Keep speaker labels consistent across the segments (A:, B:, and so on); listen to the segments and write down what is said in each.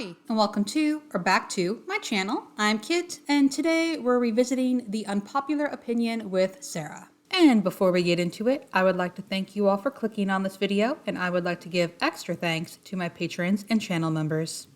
A: Hi, and welcome to, or back to, my channel. I'm Kit, and today we're revisiting the unpopular opinion with Sara. And before we get into it, I would like to thank you all for clicking on this video, and I would like to give extra thanks to my patrons and channel members.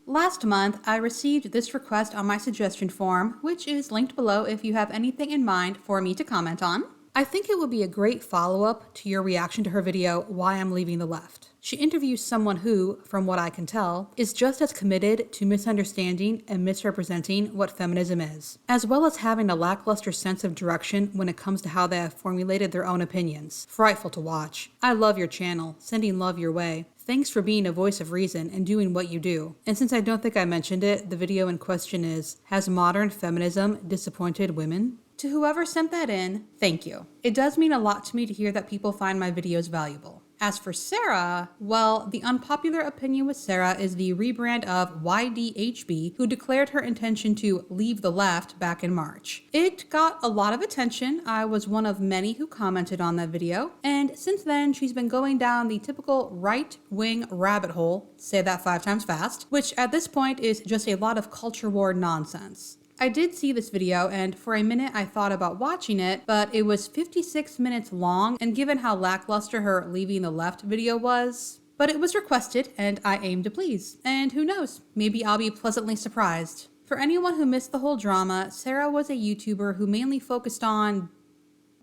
A: Last month, I received this request on my suggestion form, which is linked below if you have anything in mind for me to comment on. I think it would be a great follow-up to your reaction to her video, Why I'm Leaving the Left. She interviews someone who, from what I can tell, is just as committed to misunderstanding and misrepresenting what feminism is, as well as having a lackluster sense of direction when it comes to how they have formulated their own opinions. Frightful to watch. I love your channel, sending love your way. Thanks for being a voice of reason and doing what you do. And since I don't think I mentioned it, the video in question is, Has modern feminism disappointed women? To whoever sent that in, thank you. It does mean a lot to me to hear that people find my videos valuable. As for Sara, well, the unpopular opinion with Sara is the rebrand of YDHB, who declared her intention to leave the left back in March. It got a lot of attention. I was one of many who commented on that video, and since then she's been going down the typical right-wing rabbit hole, say that 5 times fast, which at this point is just a lot of culture war nonsense. I did see this video, and for a minute I thought about watching it, but it was 56 minutes long, and given how lackluster her leaving the left video was, but it was requested and I aim to please. And who knows, maybe I'll be pleasantly surprised. For anyone who missed the whole drama, Sara was a YouTuber who mainly focused on,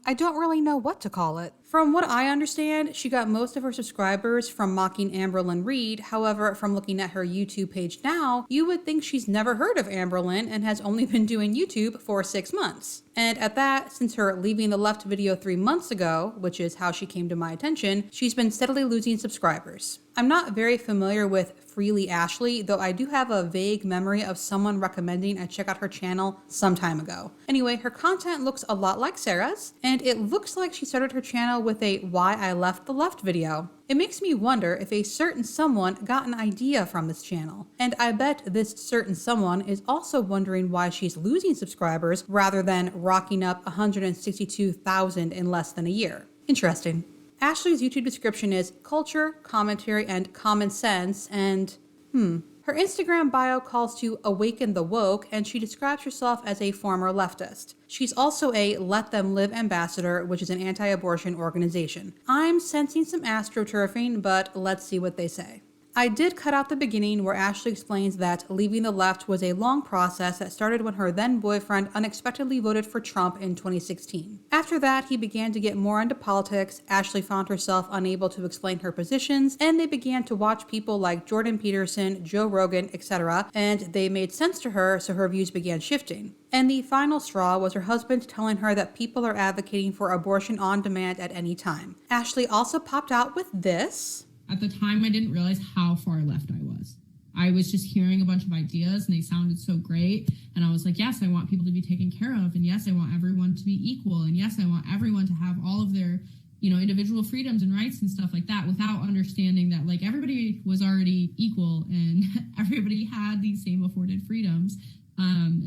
A: I don't really know what to call it. From what I understand, she got most of her subscribers from mocking Amberlynn Reid. However, from looking at her YouTube page now, you would think she's never heard of Amberlynn and has only been doing YouTube for 6 months. And at that, since her leaving the left video 3 months ago, which is how she came to my attention, she's been steadily losing subscribers. I'm not very familiar with FreelyAshley, though I do have a vague memory of someone recommending I check out her channel some time ago. Anyway, her content looks a lot like Sara's, and it looks like she started her channel with a Why I Left the Left video. It makes me wonder if a certain someone got an idea from this channel, and I bet this certain someone is also wondering why she's losing subscribers rather than rocking up 162,000 in less than a year. Interesting. Ashley's YouTube description is culture, commentary, and common sense, and her Instagram bio calls to awaken the woke, and she describes herself as a former leftist. She's also a Let Them Live ambassador, which is an anti-abortion organization. I'm sensing some astroturfing, but let's see what they say. I did cut out the beginning where Ashley explains that leaving the left was a long process that started when her then boyfriend unexpectedly voted for Trump in 2016. After that, he began to get more into politics. Ashley found herself unable to explain her positions, and they began to watch people like Jordan Peterson, Joe Rogan, etc., and they made sense to her, so her views began shifting. And the final straw was her husband telling her that people are advocating for abortion on demand at any time. Ashley also popped out with this.
B: At the time, I didn't realize how far left I was. I was just hearing a bunch of ideas and they sounded so great. And I was like, yes, I want people to be taken care of. And yes, I want everyone to be equal. And yes, I want everyone to have all of their, individual freedoms and rights and stuff like that, without understanding that like everybody was already equal and everybody had these same afforded freedoms.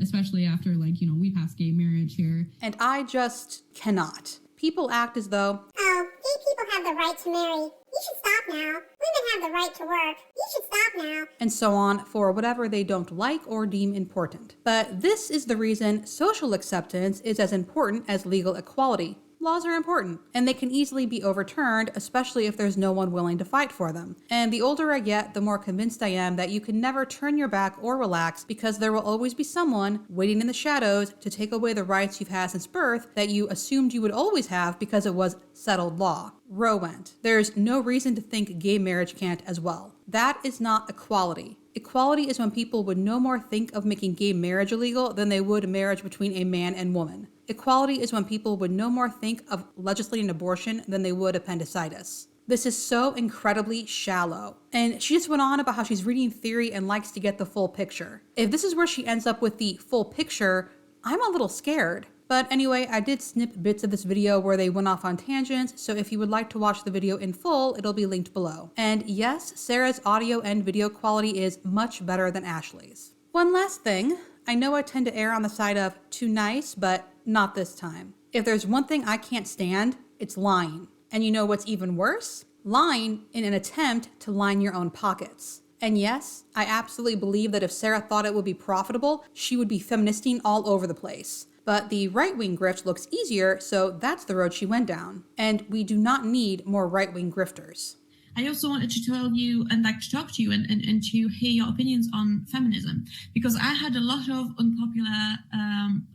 B: Especially after we passed gay marriage here.
A: And I just cannot. People act as though,
C: oh, gay people have the right to marry. You should stop now. Women have the right to work. You should stop now.
A: And so on for whatever they don't like or deem important. But this is the reason social acceptance is as important as legal equality. Laws are important, and they can easily be overturned, especially if there's no one willing to fight for them. And the older I get, the more convinced I am that you can never turn your back or relax, because there will always be someone waiting in the shadows to take away the rights you've had since birth that you assumed you would always have because it was settled law. Roe went. There's no reason to think gay marriage can't as well. That is not equality. Equality is when people would no more think of making gay marriage illegal than they would marriage between a man and woman. Equality is when people would no more think of legislating abortion than they would appendicitis. This is so incredibly shallow. And she just went on about how she's reading theory and likes to get the full picture. If this is where she ends up with the full picture, I'm a little scared. But anyway, I did snip bits of this video where they went off on tangents, so if you would like to watch the video in full, it'll be linked below. And yes, Sara's audio and video quality is much better than Ashley's. One last thing, I know I tend to err on the side of too nice, but not this time. If there's one thing I can't stand, It's lying. And you know what's even worse? Lying in an attempt to line your own pockets. And yes, I absolutely believe that if Sara thought it would be profitable, she would be feministing all over the place. But the right-wing grift looks easier, so that's the road she went down. And we do not need more right-wing grifters.
D: I also wanted to tell you and like to talk to you and to hear your opinions on feminism, because I had a lot of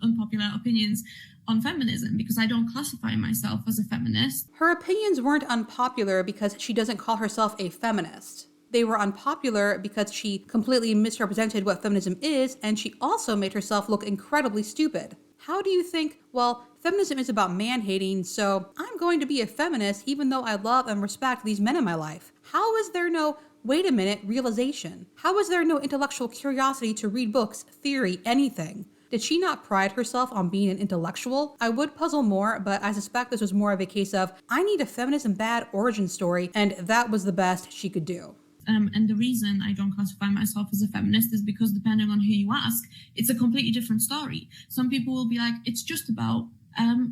D: unpopular opinions on feminism because I don't classify myself as a feminist.
A: Her opinions weren't unpopular because she doesn't call herself a feminist. They were unpopular because she completely misrepresented what feminism is, and she also made herself look incredibly stupid. How do you think, well, feminism is about man-hating, so I'm going to be a feminist even though I love and respect these men in my life? How is there no, wait a minute, realization? How is there no intellectual curiosity to read books, theory, anything? Did she not pride herself on being an intellectual? I would puzzle more, but I suspect this was more of a case of, I need a feminism bad origin story, and that was the best she could do.
D: And the reason I don't classify myself as a feminist is because depending on who you ask, it's a completely different story. Some people will be like, it's just about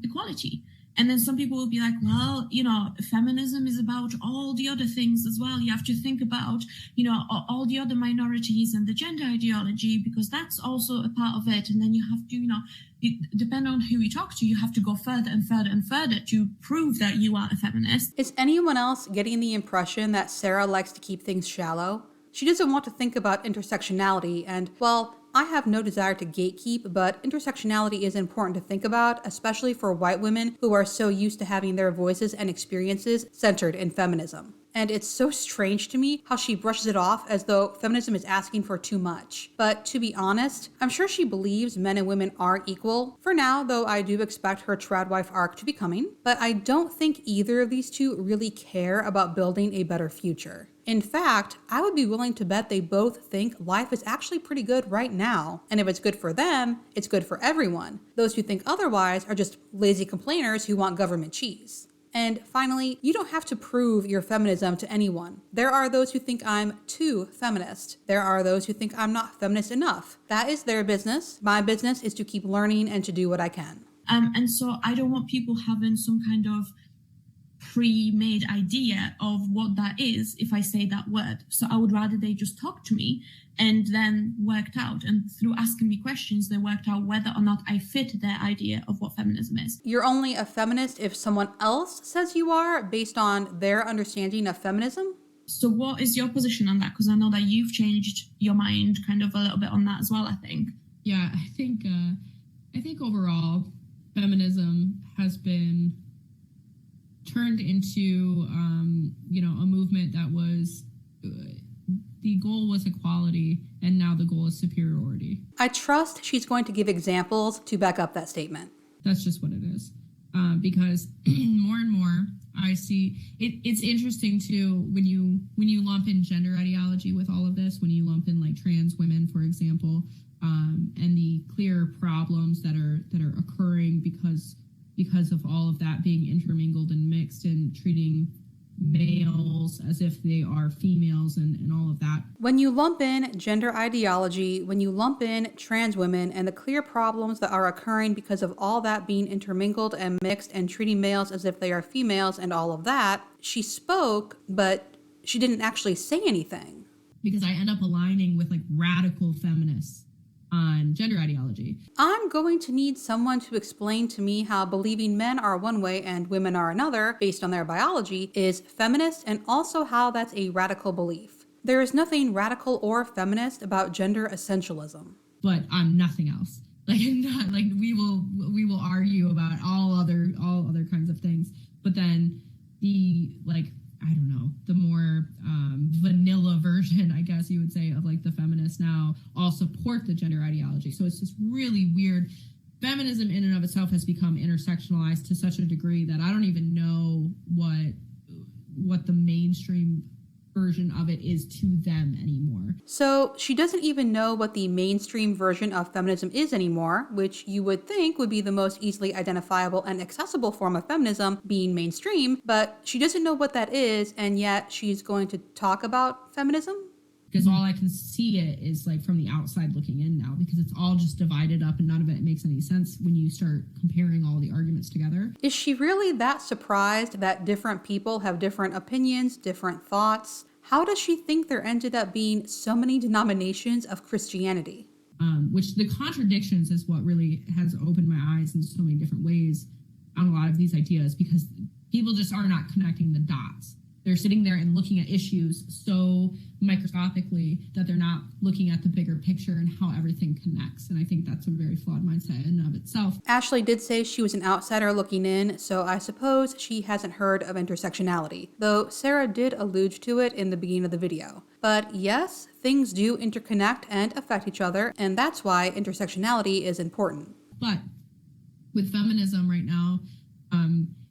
D: equality. And then some people will be like, well, you know, feminism is about all the other things as well. You have to think about, you know, all the other minorities and the gender ideology, because that's also a part of it. And then you have to, you know, depending on who you talk to, you have to go further and further and further to prove that you are a feminist.
A: Is anyone else getting the impression that Sara likes to keep things shallow? She doesn't want to think about intersectionality, and, well, I have no desire to gatekeep, but intersectionality is important to think about, especially for white women who are so used to having their voices and experiences centered in feminism. And it's so strange to me how she brushes it off as though feminism is asking for too much. But to be honest, I'm sure she believes men and women are equal. For now, though, I do expect her trad wife arc to be coming. But I don't think either of these two really care about building a better future. In fact, I would be willing to bet they both think life is actually pretty good right now. And if it's good for them, it's good for everyone. Those who think otherwise are just lazy complainers who want government cheese. And finally, you don't have to prove your feminism to anyone. There are those who think I'm too feminist. There are those who think I'm not feminist enough. That is their business. My business is to keep learning and to do what I can.
D: And so I don't want people having some kind of pre-made idea of what that is if I say that word. So I would rather they just talk to me and then worked out. And through asking me questions, they worked out whether or not I fit their idea of what feminism is.
A: You're only a feminist if someone else says you are, based on their understanding of feminism?
D: So what is your position on that? Because I know that you've changed your mind kind of a little bit on that as well, I think.
B: Yeah, I think overall feminism has been turned into, a movement that was, the goal was equality, and now the goal is superiority.
A: I trust she's going to give examples to back up that statement.
B: That's just what it is. Because more and more I see, it's interesting too, when you lump in gender ideology with all of this, when you lump in like trans women, for example, and the clear problems that are occurring because of all of that being intermingled and mixed and treating males as if they are females and all of that.
A: When you lump in gender ideology, when you lump in trans women and the clear problems that are occurring because of all that being intermingled and mixed and treating males as if they are females and all of that, she spoke, but she didn't actually say anything.
B: Because I end up aligning with like radical feminists on gender ideology.
A: I'm going to need someone to explain to me how believing men are one way and women are another based on their biology is feminist, and also how that's a radical belief. There is nothing radical or feminist about gender essentialism.
B: But I'm nothing else. Like, not like we will argue about all other kinds of things. But then the the more vanilla version, I guess you would say, of like the feminists now all support the gender ideology. So it's just really weird. Feminism in and of itself has become intersectionalized to such a degree that I don't even know what the mainstream version of it is to them anymore.
A: So she doesn't even know what the mainstream version of feminism is anymore, which you would think would be the most easily identifiable and accessible form of feminism, being mainstream, but she doesn't know what that is, and yet she's going to talk about feminism?
B: because all I can see it is like from the outside looking in now, because it's all just divided up and none of it makes any sense when you start comparing all the arguments together.
A: Is she really that surprised that different people have different opinions, different thoughts? How does she think there ended up being so many denominations of Christianity?
B: Which the contradictions is what really has opened my eyes in so many different ways on a lot of these ideas, because people just are not connecting the dots. They're sitting there and looking at issues so microscopically that they're not looking at the bigger picture and how everything connects. And I think that's a very flawed mindset in and of itself.
A: Ashley did say she was an outsider looking in, so I suppose she hasn't heard of intersectionality, though Sara did allude to it in the beginning of the video. But yes, things do interconnect and affect each other, and that's why intersectionality is important.
B: But with feminism right now,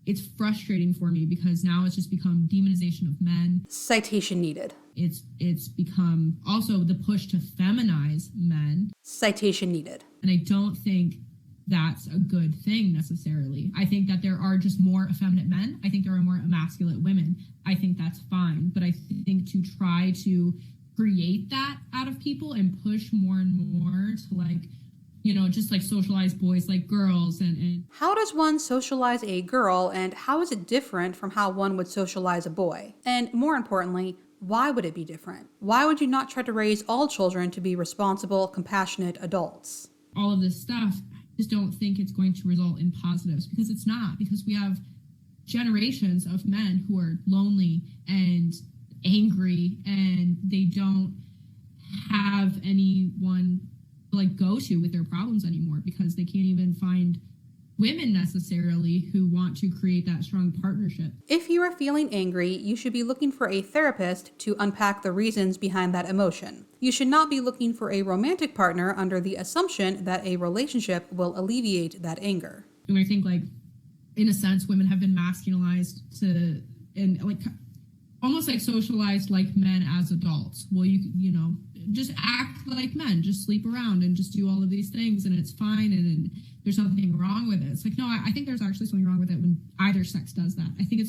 B: it's frustrating for me because now it's just become demonization of men.
A: Citation needed.
B: It's become also the push to feminize men.
A: Citation needed.
B: And I don't think that's a good thing necessarily. I think that there are just more effeminate men. I think there are more emasculate women. I think that's fine. But I think to try to create that out of people and push more and more to like, you know, just like socialize boys like girls and
A: How does one socialize a girl, and how is it different from how one would socialize a boy? And more importantly, why would it be different? Why would you not try to raise all children to be responsible, compassionate adults?
B: all of this stuff. I just don't think it's going to result in positives, because it's not, because we have generations of men who are lonely and angry, and they don't have anyone to like go to with their problems anymore, because they can't even find women necessarily who want to create that strong partnership.
A: If you are feeling angry, you should be looking for a therapist to unpack the reasons behind that emotion. You should not be looking for a romantic partner under the assumption that a relationship will alleviate that anger.
B: And I think, like, in a sense, women have been masculinized to, and like almost like socialized like men as adults. Well, you know, just act like men, just sleep around and just do all of these things, and it's fine, and there's nothing wrong with it. It's like, no, I think there's actually something wrong with it when either sex does that. I think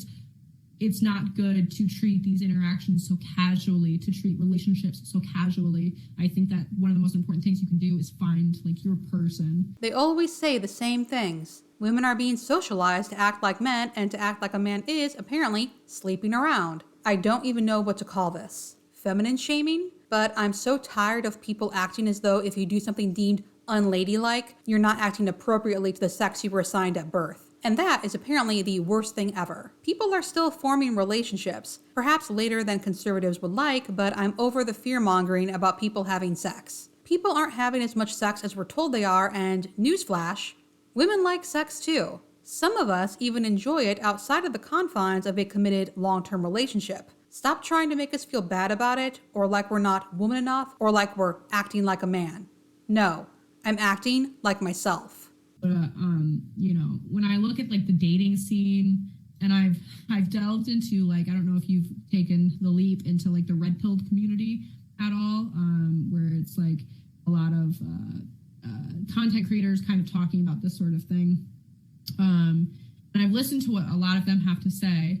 B: it's not good to treat these interactions so casually, to treat relationships so casually. I think that one of the most important things you can do is find like your person.
A: They always say the same things. Women are being socialized to act like men, and to act like a man is, apparently, sleeping around. I don't even know what to call this. Feminine shaming? But I'm so tired of people acting as though if you do something deemed unladylike, you're not acting appropriately to the sex you were assigned at birth. And that is apparently the worst thing ever. People are still forming relationships, perhaps later than conservatives would like, but I'm over the fear-mongering about people having sex. People aren't having as much sex as we're told they are, and newsflash, women like sex too. Some of us even enjoy it outside of the confines of a committed long-term relationship. Stop trying to make us feel bad about it, or like we're not woman enough, or like we're acting like a man. No, I'm acting like myself.
B: You know, when I look at like the dating scene, and I've delved into, like, I don't know if you've taken the leap into like the red pilled community at all, where it's like a lot of content creators kind of talking about this sort of thing. And I've listened to what a lot of them have to say.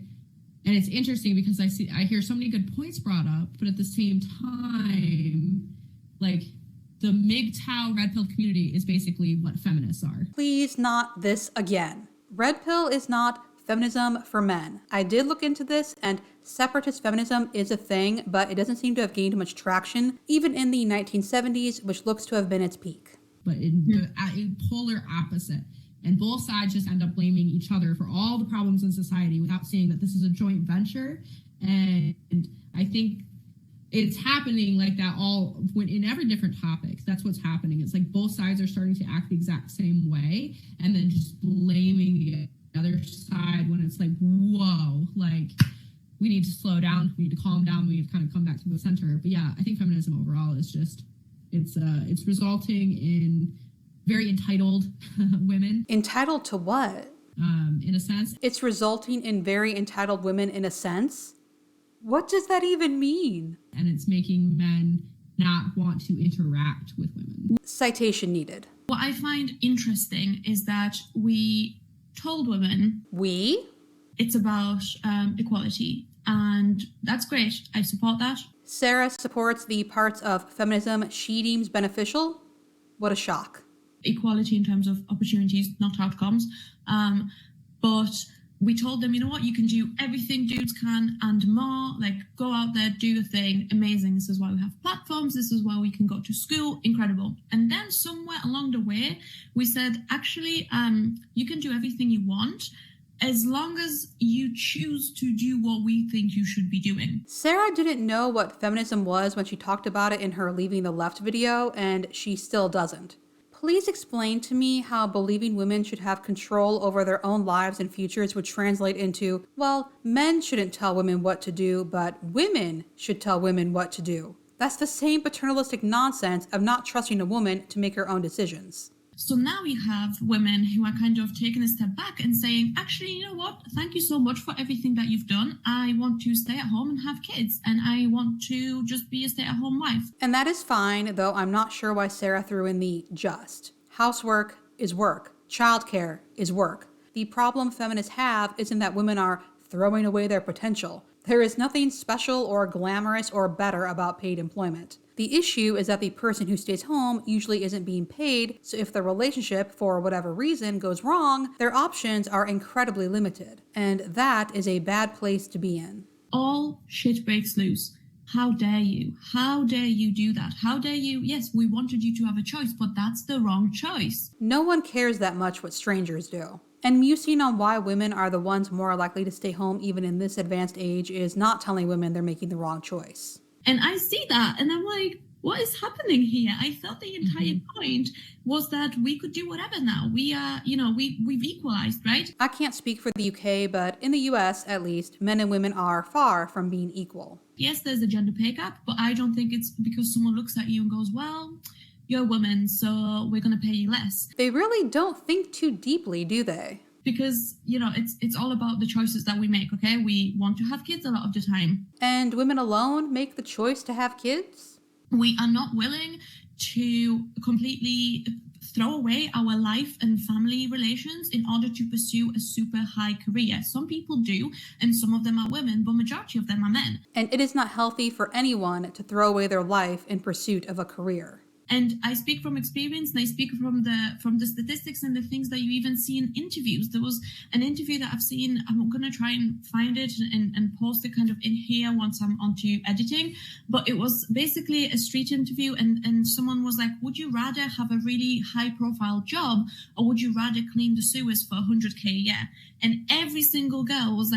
B: And it's interesting because I hear so many good points brought up, but at the same time, like, the MGTOW red pill community is basically what feminists are.
A: Please not this again. Red pill is not feminism for men. I did look into this, and separatist feminism is a thing, but it doesn't seem to have gained much traction, even in the 1970s, which looks to have been its peak.
B: But in a polar opposite. And both sides just end up blaming each other for all the problems in society without seeing that this is a joint venture. And I think it's happening like that in every different topic. That's what's happening. It's like both sides are starting to act the exact same way and then just blaming the other side when it's like, whoa, like, we need to slow down. We need to calm down. We need to kind of come back to the center. But yeah, I think feminism overall is just, it's resulting in very entitled women.
A: Entitled to what?
B: In a sense.
A: It's resulting in very entitled women in a sense? What does that even mean?
B: And it's making men not want to interact with women.
A: Citation needed.
D: What I find interesting is that we told women
A: We?
D: it's about equality, and that's great. I support that.
A: Sara supports the parts of feminism she deems beneficial. What a shock.
D: Equality in terms of opportunities, not outcomes. But we told them, you know what, you can do everything dudes can and more. Like, go out there, do your thing. Amazing. This is why we have platforms. This is why we can go to school. Incredible. And then somewhere along the way, we said, actually, you can do everything you want as long as you choose to do what we think you should be doing.
A: Sara didn't know what feminism was when she talked about it in her Leaving the Left video, and she still doesn't. Please explain to me how believing women should have control over their own lives and futures would translate into, well, men shouldn't tell women what to do, but women should tell women what to do. That's the same paternalistic nonsense of not trusting a woman to make her own decisions.
D: So now we have women who are kind of taking a step back and saying, actually, you know what? Thank you so much for everything that you've done. I want to stay at home and have kids, and I want to just be a stay-at-home wife.
A: And that is fine, though I'm not sure why Sara threw in the just. Housework is work. Childcare is work. The problem feminists have isn't that women are throwing away their potential. There is nothing special or glamorous or better about paid employment. The issue is that the person who stays home usually isn't being paid, so if the relationship, for whatever reason, goes wrong, their options are incredibly limited. And that is a bad place to be in.
D: All shit breaks loose. How dare you? How dare you do that? How dare you? Yes, we wanted you to have a choice, but that's the wrong choice.
A: No one cares that much what strangers do. And musing on why women are the ones more likely to stay home even in this advanced age is not telling women they're making the wrong choice.
D: And I see that, and I'm like, what is happening here? I thought the entire point was that we could do whatever now. We are, we've equalized, right?
A: I can't speak for the UK, but in the US, at least, men and women are far from being equal.
D: Yes, there's a gender pay gap, but I don't think it's because someone looks at you and goes, well, you're a woman, so we're going to pay you less.
A: They really don't think too deeply, do they?
D: Because, it's all about the choices that we make, okay? We want to have kids a lot of the time.
A: And women alone make the choice to have kids?
D: We are not willing to completely throw away our life and family relations in order to pursue a super high career. Some people do, and some of them are women, but majority of them are men.
A: And it is not healthy for anyone to throw away their life in pursuit of a career.
D: And I speak from experience, and I speak from the statistics and the things that you even see in interviews. There was an interview that I've seen. I'm going to try and find it and post it kind of in here once I'm onto editing. But it was basically a street interview, and someone was like, would you rather have a really high profile job, or would you rather clean the sewers for $100K a year? And every single woman was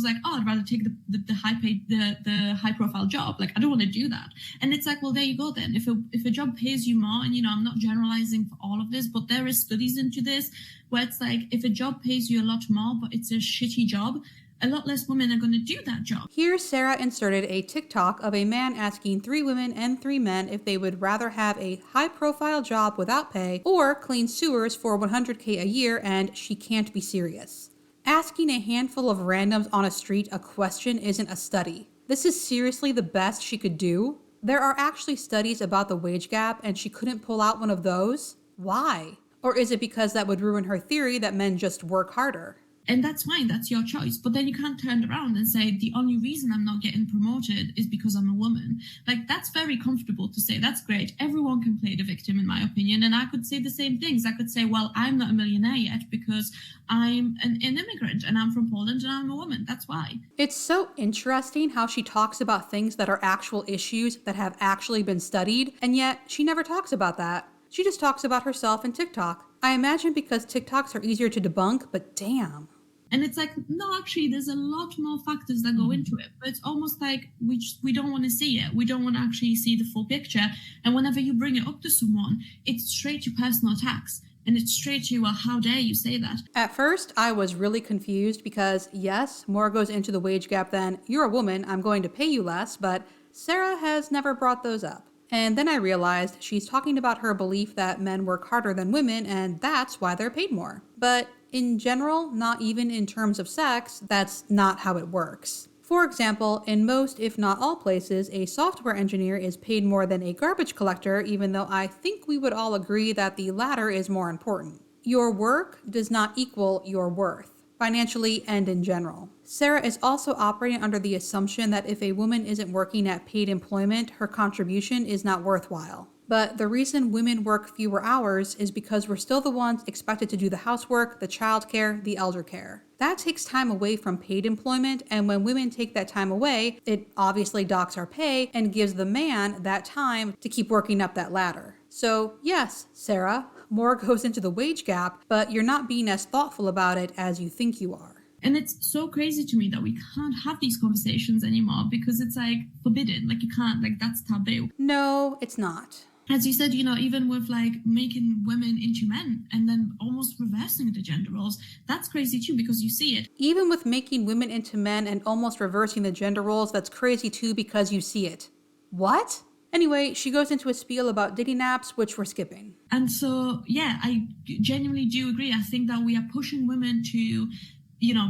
D: like, oh, I'd rather take the high profile job. Like, I don't want to do that. And it's like, well, there you go then. If a job pays you more, and I'm not generalizing for all of this, but there is studies into this where it's like, if a job pays you a lot more, but it's a shitty job, a lot less women are going to do that job.
A: Here, Sara inserted a TikTok of a man asking 3 women and 3 men if they would rather have a high-profile job without pay or clean sewers for $100K a year, and she can't be serious. Asking a handful of randoms on a street a question isn't a study. This is seriously the best she could do? There are actually studies about the wage gap, and she couldn't pull out one of those? Why? Or is it because that would ruin her theory that men just work harder?
D: And that's fine, that's your choice. But then you can't turn around and say, the only reason I'm not getting promoted is because I'm a woman. Like, that's very comfortable to say. That's great. Everyone can play the victim, in my opinion. And I could say the same things. I could say, well, I'm not a millionaire yet because I'm an immigrant and I'm from Poland and I'm a woman. That's why.
A: It's so interesting how she talks about things that are actual issues that have actually been studied, and yet she never talks about that. She just talks about herself and TikTok. I imagine because TikToks are easier to debunk, but damn.
D: And it's like, no, actually, there's a lot more factors that go into it. But it's almost like we don't want to see it. We don't want to actually see the full picture. And whenever you bring it up to someone, it's straight to personal attacks. And it's straight to, well, how dare you say that?
A: At first, I was really confused because, yes, more goes into the wage gap than, you're a woman, I'm going to pay you less, but Sara has never brought those up. And then I realized she's talking about her belief that men work harder than women, and that's why they're paid more. But in general, not even in terms of sex, that's not how it works. For example, in most, if not all places, a software engineer is paid more than a garbage collector, even though I think we would all agree that the latter is more important. Your work does not equal your worth. financially and in general. Sara is also operating under the assumption that if a woman isn't working at paid employment, her contribution is not worthwhile. But the reason women work fewer hours is because we're still the ones expected to do the housework, the childcare, the elder care. That takes time away from paid employment, and when women take that time away, it obviously docks our pay and gives the man that time to keep working up that ladder. So yes, Sara, more goes into the wage gap, but you're not being as thoughtful about it as you think you are.
D: And it's so crazy to me that we can't have these conversations anymore because it's like forbidden. Like you can't, like that's taboo.
A: No, it's not.
D: As you said, even with like making women into men and then almost reversing the gender roles, that's crazy too because you see it.
A: Even with making women into men and almost reversing the gender roles, that's crazy too because you see it. What? Anyway, she goes into a spiel about dating apps, which we're skipping.
D: And so, yeah, I genuinely do agree. I think that we are pushing women to,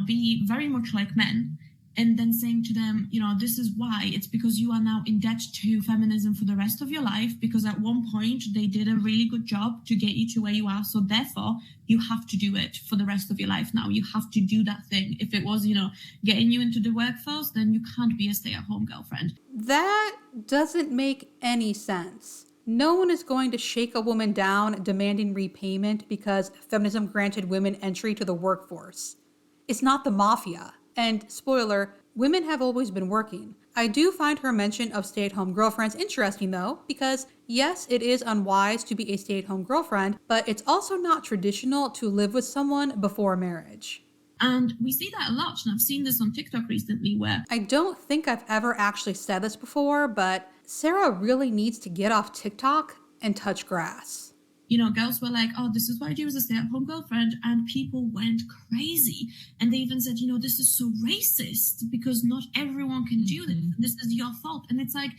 D: be very much like men. And then saying to them, this is why. It's because you are now in debt to feminism for the rest of your life, because at one point they did a really good job to get you to where you are. So therefore, you have to do it for the rest of your life now. You have to do that thing. If it was, getting you into the workforce, then you can't be a stay-at-home girlfriend.
A: That doesn't make any sense. No one is going to shake a woman down demanding repayment because feminism granted women entry to the workforce. It's not the mafia. And spoiler, women have always been working. I do find her mention of stay-at-home girlfriends interesting though, because yes, it is unwise to be a stay-at-home girlfriend, but it's also not traditional to live with someone before marriage.
D: And we see that a lot, and I've seen this on TikTok recently where...
A: I don't think I've ever actually said this before, but Sara really needs to get off TikTok and touch grass.
D: Girls were like, oh, this is what I do as a stay-at-home girlfriend. And people went crazy. And they even said, this is so racist because not everyone can do this. This is your fault. And it's like,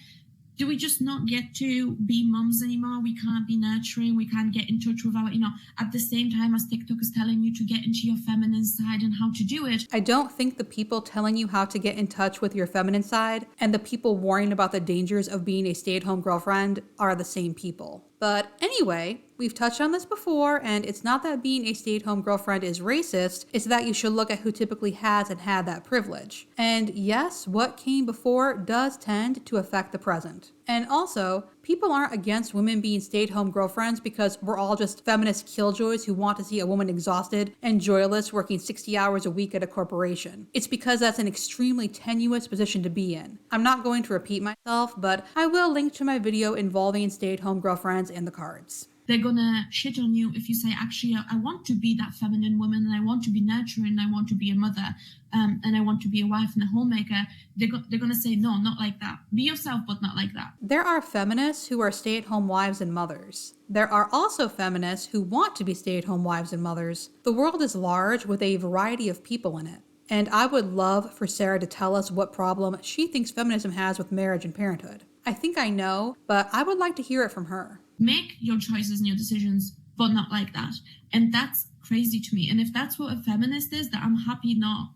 D: do we just not get to be mums anymore? We can't be nurturing. We can't get in touch with our, at the same time as TikTok is telling you to get into your feminine side and how to do it.
A: I don't think the people telling you how to get in touch with your feminine side and the people warning about the dangers of being a stay-at-home girlfriend are the same people. But anyway, we've touched on this before, and it's not that being a stay-at-home girlfriend is racist, it's that you should look at who typically has and had that privilege. And yes, what came before does tend to affect the present. And also, people aren't against women being stay-at-home girlfriends because we're all just feminist killjoys who want to see a woman exhausted and joyless working 60 hours a week at a corporation. It's because that's an extremely tenuous position to be in. I'm not going to repeat myself, but I will link to my video involving stay-at-home girlfriends in the cards.
D: They're gonna shit on you if you say, actually, I want to be that feminine woman and I want to be nurturing and I want to be a mother and I want to be a wife and a homemaker. They're gonna say, no, not like that. Be yourself, but not like that.
A: There are feminists who are stay-at-home wives and mothers. There are also feminists who want to be stay-at-home wives and mothers. The world is large with a variety of people in it. And I would love for Sara to tell us what problem she thinks feminism has with marriage and parenthood. I think I know, but I would like to hear it from her.
D: Make your choices and your decisions, but not like that. And that's crazy to me. And if that's what a feminist is, that I'm happy not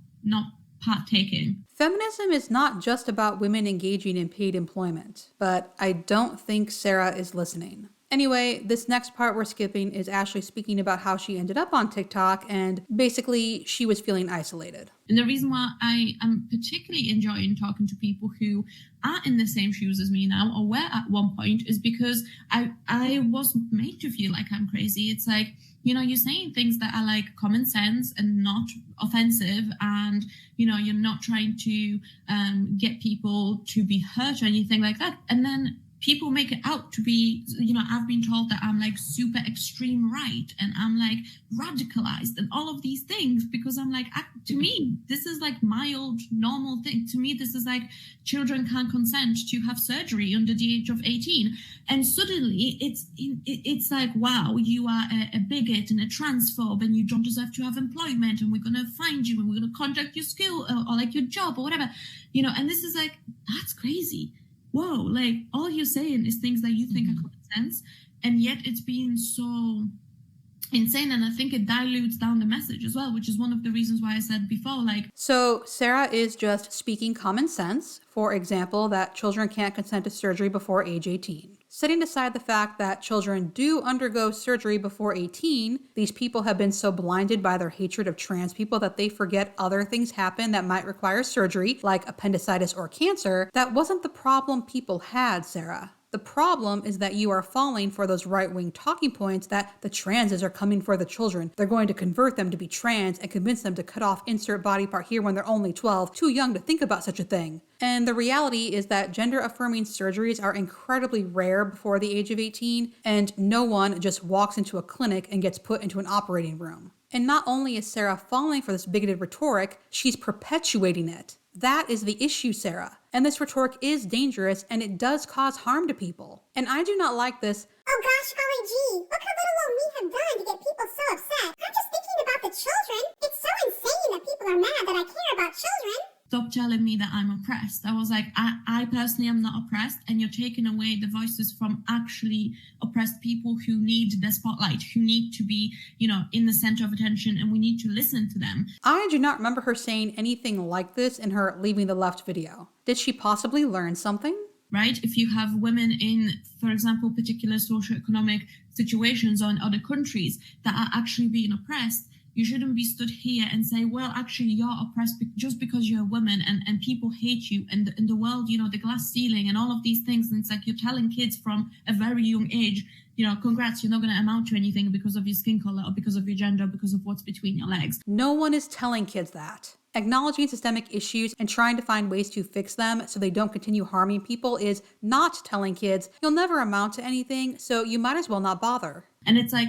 D: partaking.
A: Feminism is not just about women engaging in paid employment, but I don't think Sara is listening. Anyway, this next part we're skipping is Ashley speaking about how she ended up on TikTok, and basically she was feeling isolated.
D: And the reason why I am particularly enjoying talking to people who are in the same shoes as me now, or were at one point, is because I was made to feel like I'm crazy. It's like, you're saying things that are like common sense and not offensive, and, you're not trying to get people to be hurt or anything like that. And then people make it out to be, I've been told that I'm like super extreme right and I'm like radicalized and all of these things because I'm like, to me, this is like mild, normal thing. To me, this is like children can't consent to have surgery under the age of 18. And suddenly it's like, wow, you are a bigot and a transphobe and you don't deserve to have employment and we're going to find you and we're going to contact your skill or like your job or whatever, and this is like, that's crazy. Whoa, like all you're saying is things that you think are common sense, and yet it's being so insane. And I think it dilutes down the message as well, which is one of the reasons why I said before, like.
A: So Sara is just speaking common sense. For example, that children can't consent to surgery before age 18. Setting aside the fact that children do undergo surgery before 18, these people have been so blinded by their hatred of trans people that they forget other things happen that might require surgery, like appendicitis or cancer. That wasn't the problem people had, Sara. The problem is that you are falling for those right-wing talking points that the transes are coming for the children. They're going to convert them to be trans and convince them to cut off insert body part here when they're only 12, too young to think about such a thing. And the reality is that gender-affirming surgeries are incredibly rare before the age of 18, and no one just walks into a clinic and gets put into an operating room. And not only is Sara falling for this bigoted rhetoric, she's perpetuating it. That is the issue, Sara. And this rhetoric is dangerous and it does cause harm to people. And I do not like this.
C: Oh gosh, golly gee, look how little old me have done to get people so upset. I'm just thinking about the children. It's so insane that people are mad that I care about children.
D: Stop telling me that I'm oppressed. I was like, I personally am not oppressed, and you're taking away the voices from actually oppressed people who need the spotlight, who need to be, in the center of attention, and we need to listen to them.
A: I do not remember her saying anything like this in her Leaving the Left video. Did she possibly learn something?
D: Right? If you have women in, for example, particular socioeconomic situations or in other countries that are actually being oppressed, you shouldn't be stood here and say, well, actually, you're oppressed just because you're a woman and people hate you and in the world, the glass ceiling and all of these things. And it's like you're telling kids from a very young age, congrats, you're not going to amount to anything because of your skin color or because of your gender, because of what's between your legs.
A: No one is telling kids that. Acknowledging systemic issues and trying to find ways to fix them so they don't continue harming people is not telling kids you'll never amount to anything, so you might as well not bother.
D: And it's like,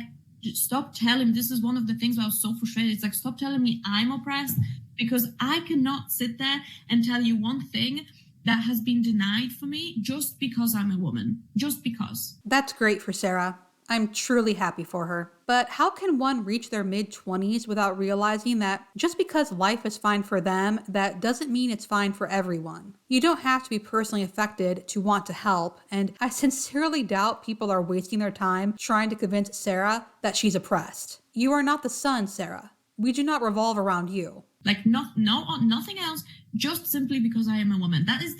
D: stop telling, this is one of the things where I was so frustrated. It's like, stop telling me I'm oppressed, because I cannot sit there and tell you one thing that has been denied for me just because I'm a woman. Just because.
A: That's great for Sara. I'm truly happy for her. But how can one reach their mid-20s without realizing that just because life is fine for them, that doesn't mean it's fine for everyone? You don't have to be personally affected to want to help, and I sincerely doubt people are wasting their time trying to convince Sara that she's oppressed. You are not the sun, Sara. We do not revolve around you.
D: Like, nothing else, just simply because I am a woman. That is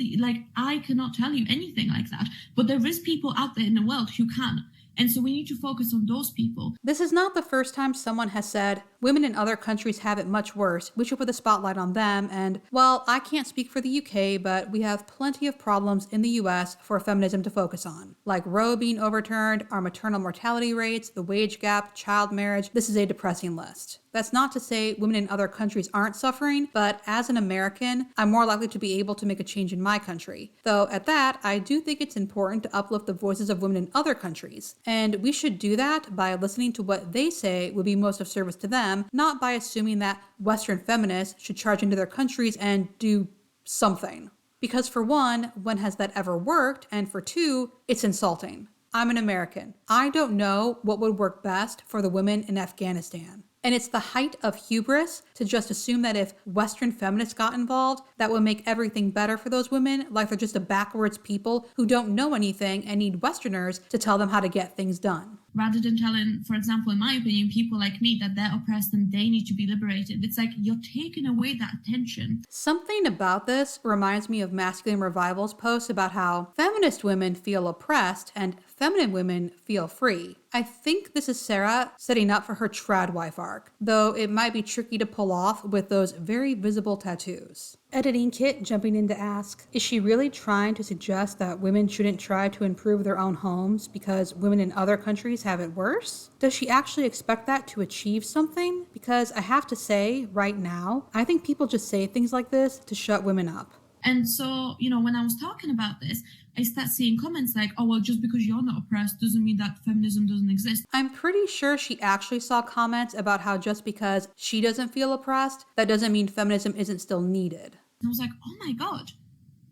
D: I cannot tell you anything like that. But there is people out there in the world who can. And so we need to focus on those people.
A: This is not the first time someone has said, women in other countries have it much worse. We should put the spotlight on them. And, well, I can't speak for the UK, but we have plenty of problems in the US for feminism to focus on. Like Roe being overturned, our maternal mortality rates, the wage gap, child marriage. This is a depressing list. That's not to say women in other countries aren't suffering, but as an American, I'm more likely to be able to make a change in my country. Though at that, I do think it's important to uplift the voices of women in other countries. And we should do that by listening to what they say would be most of service to them, not by assuming that Western feminists should charge into their countries and do something. Because for one, when has that ever worked? And for two, it's insulting. I'm an American. I don't know what would work best for the women in Afghanistan. And it's the height of hubris to just assume that if Western feminists got involved, that would make everything better for those women, like they're just a backwards people who don't know anything and need Westerners to tell them how to get things done.
D: Rather than telling, for example, in my opinion, people like me that they're oppressed and they need to be liberated. It's like you're taking away that attention.
A: Something about this reminds me of Masculine Revival's post about how feminist women feel oppressed and feminine women feel free. I think this is Sara setting up for her trad wife arc, though it might be tricky to pull off with those very visible tattoos. Editing Kit jumping in to ask, is she really trying to suggest that women shouldn't try to improve their own homes because women in other countries have it worse? Does she actually expect that to achieve something? Because I have to say, right now, I think people just say things like this to shut women up.
D: And so, when I was talking about this, I start seeing comments like, oh, well, just because you're not oppressed doesn't mean that feminism doesn't exist.
A: I'm pretty sure she actually saw comments about how just because she doesn't feel oppressed, that doesn't mean feminism isn't still needed.
D: And I was like, oh my God,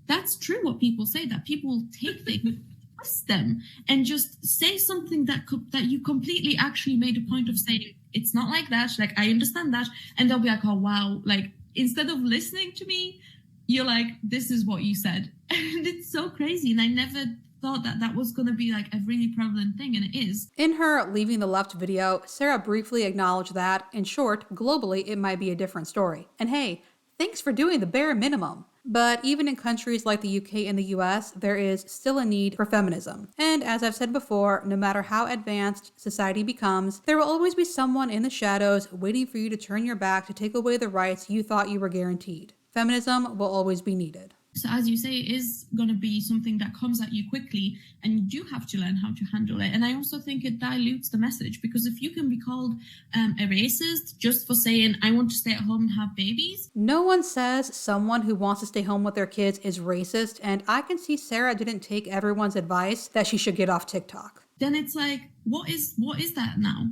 D: that's true what people say, that people take things, twist them, and just say something that you completely actually made a point of saying, it's not like that, like, I understand that. And they'll be like, oh, wow, like, instead of listening to me, you're like, this is what you said. And it's so crazy. And I never thought that was going to be like a really prevalent thing, and it is.
A: In her Leaving the Left video, Sara briefly acknowledged that, in short, globally, it might be a different story. And hey, thanks for doing the bare minimum. But even in countries like the UK and the US, there is still a need for feminism. And as I've said before, no matter how advanced society becomes, there will always be someone in the shadows waiting for you to turn your back to take away the rights you thought you were guaranteed. Feminism will always be needed.
D: So as you say, it is going to be something that comes at you quickly, and you do have to learn how to handle it. And I also think it dilutes the message, because if you can be called a racist just for saying, I want to stay at home and have babies.
A: No one says someone who wants to stay home with their kids is racist, and I can see Sara didn't take everyone's advice that she should get off TikTok.
D: Then it's like, what is that now?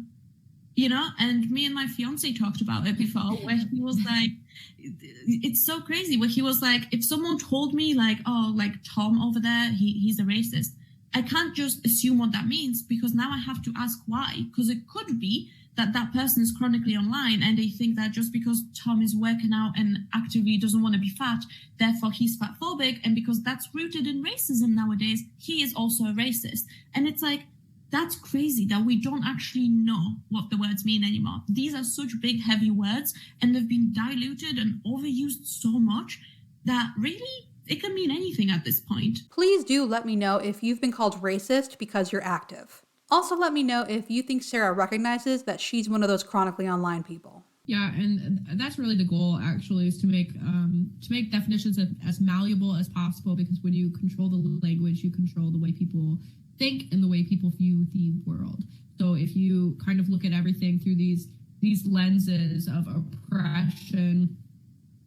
D: You know, and me and my fiance talked about it before, where he was like, it's so crazy, where he was like, if someone told me like, oh, like Tom over there, he's a racist, I can't just assume what that means, because now I have to ask why. Because it could be that that person is chronically online and they think that just because Tom is working out and actively doesn't want to be fat, therefore he's fatphobic, and because that's rooted in racism nowadays, he is also a racist. And it's like, that's crazy that we don't actually know what the words mean anymore. These are such big, heavy words, and they've been diluted and overused so much that really it can mean anything at this point.
A: Please do let me know if you've been called racist because you're active. Also, let me know if you think Sara recognizes that she's one of those chronically online people.
B: Yeah, and that's really the goal, actually, is to make definitions as malleable as possible, because when you control the language, you control the way people think and the way people view the world. So if you kind of look at everything through these lenses of oppression,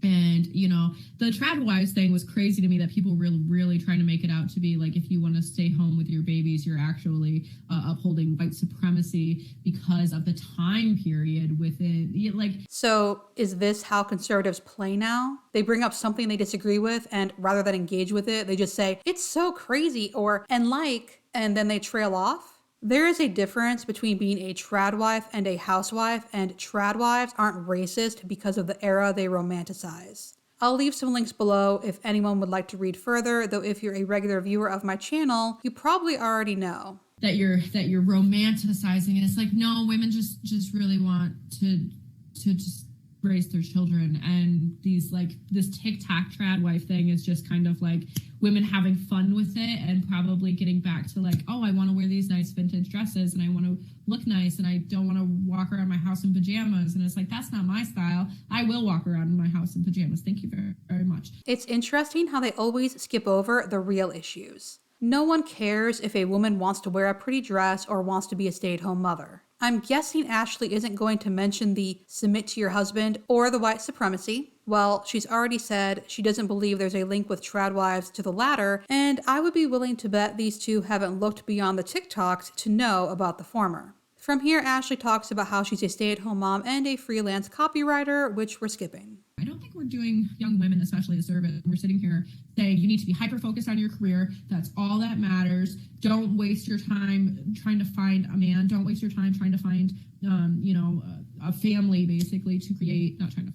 B: and, you know, the trad wives thing was crazy to me, that people were really trying to make it out to be like, if you want to stay home with your babies, you're actually upholding white supremacy because of the time period within, like. So
A: is this how conservatives play now? They bring up something they disagree with, and rather than engage with it, they just say, it's so crazy, or, and then they trail off. There is a difference between being a trad wife and a housewife, and trad wives aren't racist because of the era they romanticize. I'll leave some links below if anyone would like to read further, though if you're a regular viewer of my channel, you probably already know.
B: That you're romanticizing it. It's like, no, women just really want to just raise their children, and this TikTok trad wife thing is just kind of like women having fun with it and probably getting back to like, oh, I want to wear these nice vintage dresses and I want to look nice and I don't want to walk around my house in pajamas. And it's like, that's not my style. I will walk around in my house in pajamas. Thank you very, very much.
A: It's interesting how they always skip over the real issues. No one cares if a woman wants to wear a pretty dress or wants to be a stay-at-home mother. I'm guessing Ashley isn't going to mention the submit to your husband or the white supremacy. Well, she's already said she doesn't believe there's a link with trad wives to the latter, and I would be willing to bet these two haven't looked beyond the TikToks to know about the former. From here, Ashley talks about how she's a stay-at-home mom and a freelance copywriter, which we're skipping.
B: I don't think we're doing young women, especially, a service. We're sitting here saying you need to be hyper-focused on your career. That's all that matters. Don't waste your time trying to find a man. Don't waste your time trying to find, a family, basically, to create, trying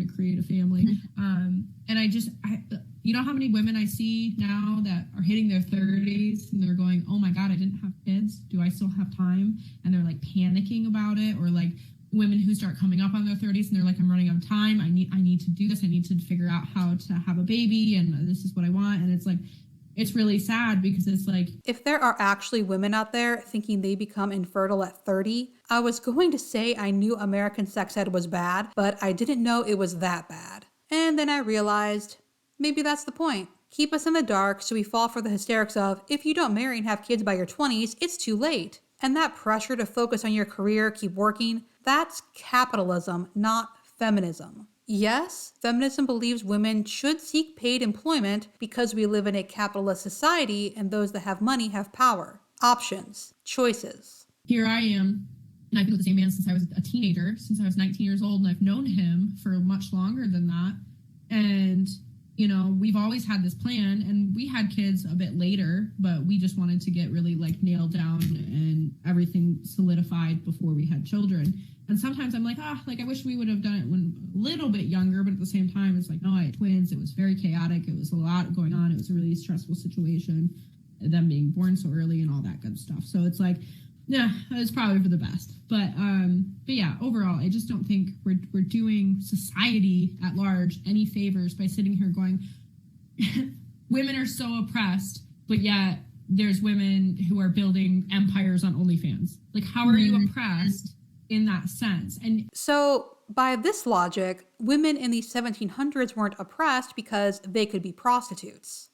B: to create a family. And I you know how many women I see now that are hitting their 30s and they're going, oh my God, I didn't have kids. Do I still have time? And they're like panicking about it. Or like women who start coming up on their 30s and they're like, I'm running out of time. I need to do this. I need to figure out how to have a baby, and this is what I want. And it's like, it's really sad, because it's like,
A: if there are actually women out there thinking they become infertile at 30, I was going to say I knew American sex ed was bad, but I didn't know it was that bad. And then I realized maybe that's the point. Keep us in the dark so we fall for the hysterics of, if you don't marry and have kids by your 20s, it's too late. And that pressure to focus on your career, keep working, that's capitalism, not feminism. Yes, feminism believes women should seek paid employment because we live in a capitalist society and those that have money have power, options, choices.
B: Here I am, and I've been with the same man since I was a teenager, since I was 19 years old, and I've known him for much longer than that. And, we've always had this plan, and we had kids a bit later, but we just wanted to get really nailed down and everything solidified before we had children. And sometimes I'm like, I wish we would have done it when a little bit younger, but at the same time, it's like, no, I had twins. It was very chaotic. It was a lot going on. It was a really stressful situation, them being born so early and all that good stuff. So it's like, Yeah, it's probably for the best. But yeah, overall, I just don't think we're doing society at large any favors by sitting here going, women are so oppressed, but yet there's women who are building empires on OnlyFans. Like, how are you oppressed in that sense? And
A: so by this logic, women in the 1700s weren't oppressed because they could be prostitutes.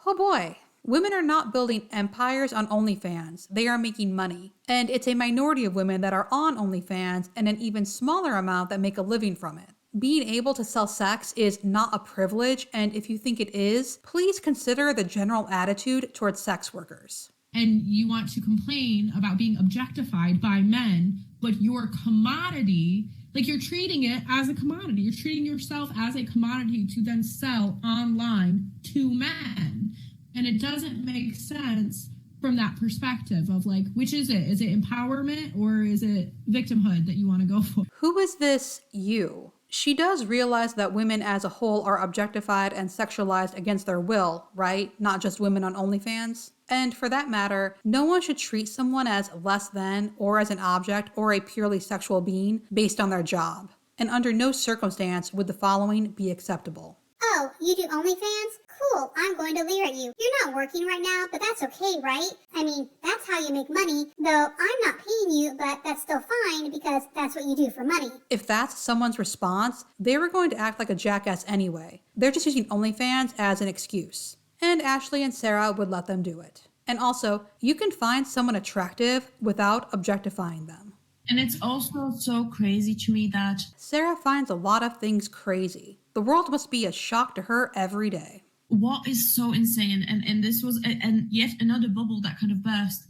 A: Oh boy. Women are not building empires on OnlyFans. They are making money. And it's a minority of women that are on OnlyFans and an even smaller amount that make a living from it. Being able to sell sex is not a privilege, and if you think it is, please consider the general attitude towards sex workers.
B: And you want to complain about being objectified by men, but your commodity, like you're treating it as a commodity. You're treating yourself as a commodity to then sell online to men. And it doesn't make sense from that perspective of like, which is it? Is it empowerment or is it victimhood that you want to go for?
A: Who is this you? She does realize that women as a whole are objectified and sexualized against their will, right? Not just women on OnlyFans. And for that matter, no one should treat someone as less than or as an object or a purely sexual being based on their job. And under no circumstance would the following be acceptable.
C: Oh, you do OnlyFans? Cool, I'm going to leer at you. You're not working right now, but that's okay, right? I mean, that's how you make money. Though I'm not paying you, but that's still fine because that's what you do for money.
A: If that's someone's response, they were going to act like a jackass anyway. They're just using OnlyFans as an excuse. And Ashley and Sara would let them do it. And also, you can find someone attractive without objectifying them.
D: And it's also so crazy to me that
A: Sara finds a lot of things crazy. The world must be a shock to her every day.
D: what is so insane, and this was and yet another bubble that kind of burst,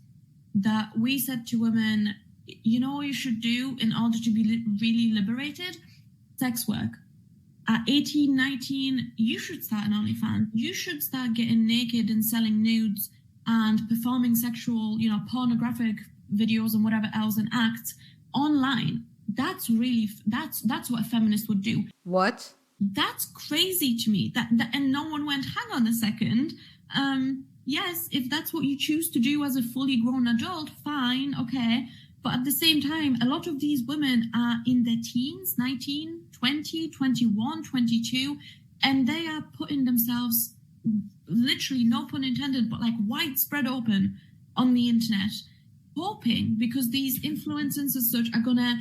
D: that we said to women, you know what you should do in order to be really liberated? Sex work. At 18, 19, you should start an OnlyFans. You should start getting naked and selling nudes and performing sexual, pornographic videos and whatever else and acts online. That's what a feminist would do.
A: What?
D: That's crazy to me. That and no one went, hang on a second. Yes, if that's what you choose to do as a fully grown adult, fine, okay. But at the same time, a lot of these women are in their teens, 19, 20, 21, 22, and they are putting themselves, literally, no pun intended, but like widespread open on the internet, hoping, because these influencers as such are gonna,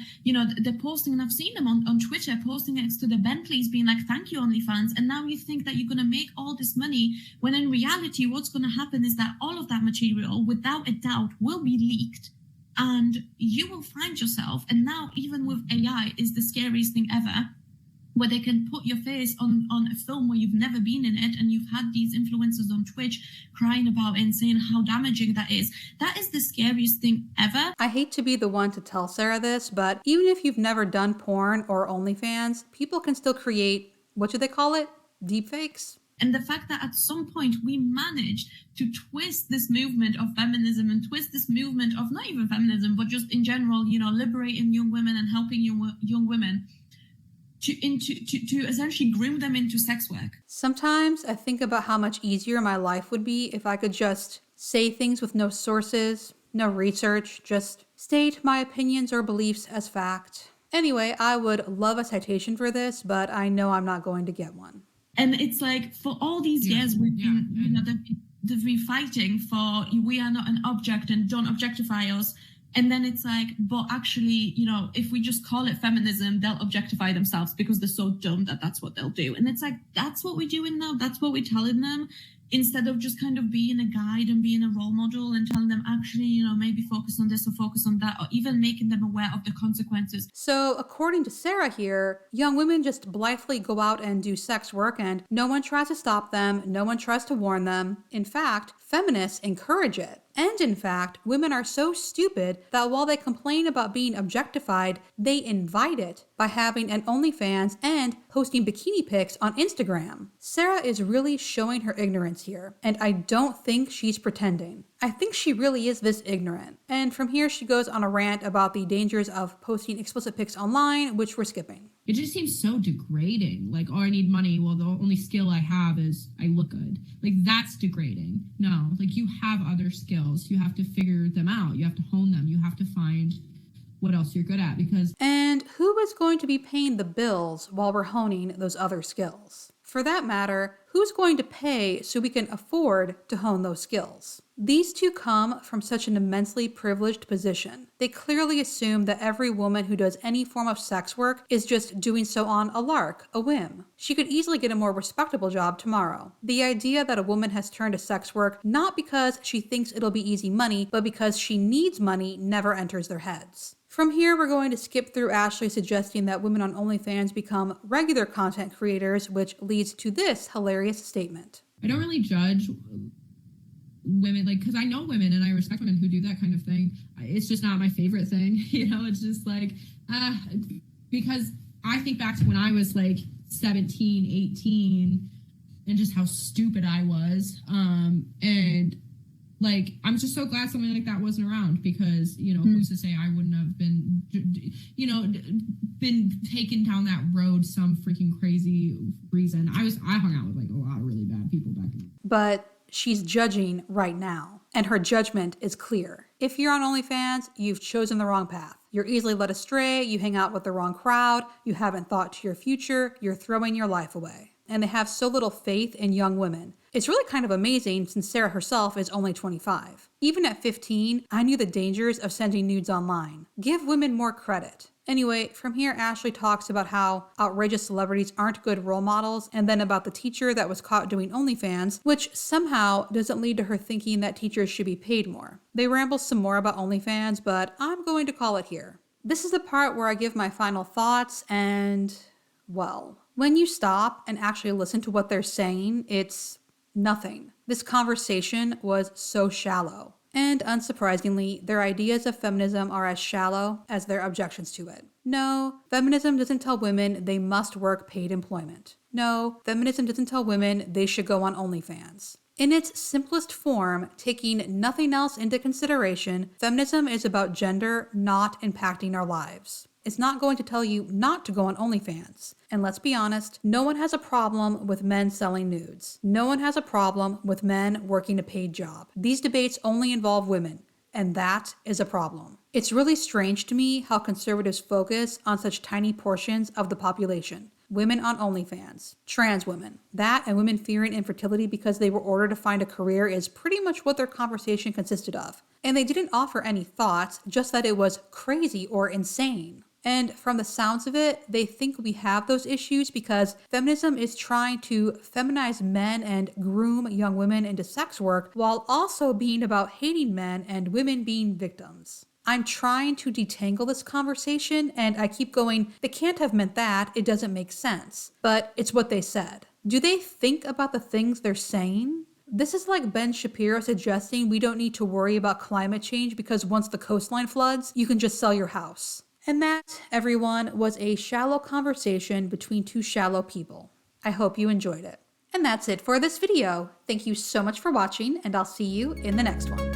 D: they're posting, and I've seen them on Twitter posting next to the Bentleys being like, thank you, OnlyFans. And now you think that you're gonna make all this money, when in reality, what's gonna happen is that all of that material, without a doubt, will be leaked. And you will find yourself, and now even with AI is the scariest thing ever, where they can put your face on a film where you've never been in it, and you've had these influencers on Twitch crying about it and saying how damaging that is. That is the scariest thing ever.
A: I hate to be the one to tell Sara this, but even if you've never done porn or OnlyFans, people can still create, what do they call it? Deepfakes?
D: And the fact that at some point we managed to twist this movement of feminism and twist this movement of not even feminism, but just in general, liberating young women and helping young women to essentially groom them into sex work.
A: Sometimes I think about how much easier my life would be if I could just say things with no sources, no research, just state my opinions or beliefs as fact. Anyway, I would love a citation for this, but I know I'm not going to get one.
D: And it's like, for all these years, we've been, they've been fighting for, we are not an object and don't objectify us. And then it's like, but actually, if we just call it feminism, they'll objectify themselves because they're so dumb that that's what they'll do. And it's like, that's what we're doing now. That's what we're telling them, instead of just kind of being a guide and being a role model and telling them, actually, maybe focus on this or focus on that, or even making them aware of the consequences.
A: So according to Sara here, young women just blithely go out and do sex work, and no one tries to stop them. No one tries to warn them. In fact, feminists encourage it. And in fact, women are so stupid that while they complain about being objectified, they invite it by having an OnlyFans and posting bikini pics on Instagram. Sara is really showing her ignorance here, and I don't think she's pretending. I think she really is this ignorant. And from here, she goes on a rant about the dangers of posting explicit pics online, which we're skipping.
B: it just seems so degrading. Like, oh, I need money. Well, the only skill I have is I look good. Like, that's degrading. No, like, you have other skills. You have to figure them out. You have to hone them. You have to find what else you're good at, because...
A: And who is going to be paying the bills while we're honing those other skills? For that matter, who's going to pay so we can afford to hone those skills? These two come from such an immensely privileged position. They clearly assume that every woman who does any form of sex work is just doing so on a lark, a whim. She could easily get a more respectable job tomorrow. The idea that a woman has turned to sex work not because she thinks it'll be easy money, but because she needs money never enters their heads. From here, we're going to skip through Ashley suggesting that women on OnlyFans become regular content creators, which leads to this hilarious statement.
B: I don't really judge women, like, because I know women and I respect women who do that kind of thing. It's just not my favorite thing. You know, it's just like, because I think back to when I was like 17, 18 and just how stupid I was. And like, I'm just so glad something like that wasn't around, because, you know, who's to say I wouldn't have been, you know, been taken down that road some freaking crazy reason. I hung out with like a lot of really bad people back then.
A: But she's judging right now, and her judgment is clear. If you're on OnlyFans, you've chosen the wrong path. You're easily led astray, you hang out with the wrong crowd, you haven't thought to your future, you're throwing your life away. And they have so little faith in young women. It's really kind of amazing since Sara herself is only 25. Even at 15, I knew the dangers of sending nudes online. Give women more credit. Anyway, from here, Ashley talks about how outrageous celebrities aren't good role models, and then about the teacher that was caught doing OnlyFans, which somehow doesn't lead to her thinking that teachers should be paid more. They ramble some more about OnlyFans, but I'm going to call it here. This is the part where I give my final thoughts, and, well, when you stop and actually listen to what they're saying, it's nothing. This conversation was so shallow. And unsurprisingly, their ideas of feminism are as shallow as their objections to it. No, feminism doesn't tell women they must work paid employment. No, feminism doesn't tell women they should go on OnlyFans. In its simplest form, taking nothing else into consideration, feminism is about gender not impacting our lives. It's not going to tell you not to go on OnlyFans. And let's be honest, no one has a problem with men selling nudes. No one has a problem with men working a paid job. These debates only involve women, and that is a problem. It's really strange to me how conservatives focus on such tiny portions of the population. Women on OnlyFans, trans women. That and women fearing infertility because they were ordered to find a career is pretty much what their conversation consisted of. And they didn't offer any thoughts, just that it was crazy or insane. And from the sounds of it, they think we have those issues because feminism is trying to feminize men and groom young women into sex work while also being about hating men and women being victims. I'm trying to detangle this conversation and I keep going, they can't have meant that, it doesn't make sense. But it's what they said. Do they think about the things they're saying? This is like Ben Shapiro suggesting we don't need to worry about climate change because once the coastline floods, you can just sell your house. And that, everyone, was a shallow conversation between two shallow people. I hope you enjoyed it. And that's it for this video. Thank you so much for watching, and I'll see you in the next one.